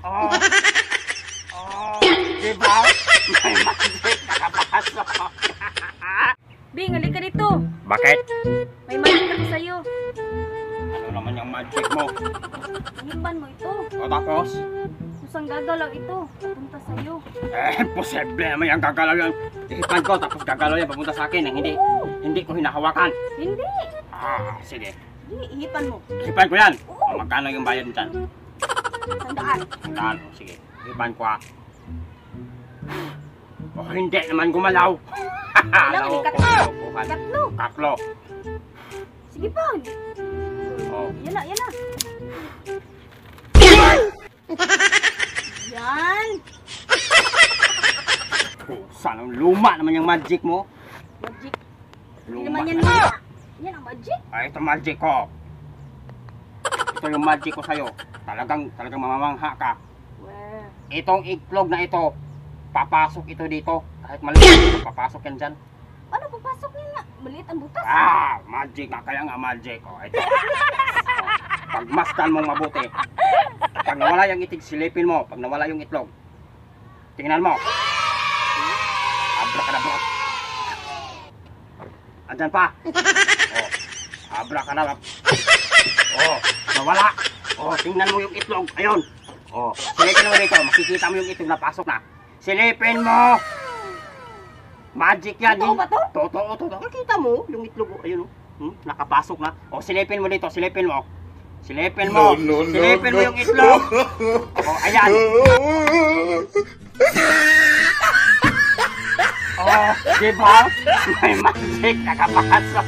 Oh, oh, diba? May magic nakapasok. Bing, halika dito. Bakit? May magic ako sa'yo. Ano naman yung magic mo? Hipan mo ito. O tapos? Kusang gagalaw ito. Papunta sa'yo. Posible naman yung gagalaw yung ihipan ko tapos gagalaw yan papunta sa akin. Hindi ko hinahawakan. Hindi. Sige. Hindi, ihipan mo. Ihipan ko yan. Magkano yung bayad dyan? 100. Sandaan. Sige. Ihipan ko hindi naman gumalaw. Kailangan ikatlo. Katlo. Sige pa. Yan na. Yan. Sanang luma naman yung magic mo. Magic. Hindi Luma. naman yan luma. Yan ang magic. Ito magic ko. Ito yung magic ko sa'yo. Talagang mamamangha ka. Well. Itong itlog na ito, papasok ito dito. Kahit maliit, papasok yan dyan. Ano papasok niya nga? Maliit ang butas. Magic nga. Kaya nga magic. Ito. Pagmasdan mong mabuti. Pag nawala yung itig, silipin mo. Pag nawala yung itlog, tingnan mo. Abracadabra. Andyan pa. Abracadabra. Nawala. Tingnan mo yung itlog. Ayun. Silipin mo dito. Makikita mo yung itlog na pasok na. Silipin mo. Magic yan. Totoo ba to? Totoo. Nakikita mo yung itlog. Ayun. Nakapasok na. Silipin mo dito. Silipin mo. Silipin mo. Silipin mo yung itlog. Ayan. Diba? May magic nakapasok.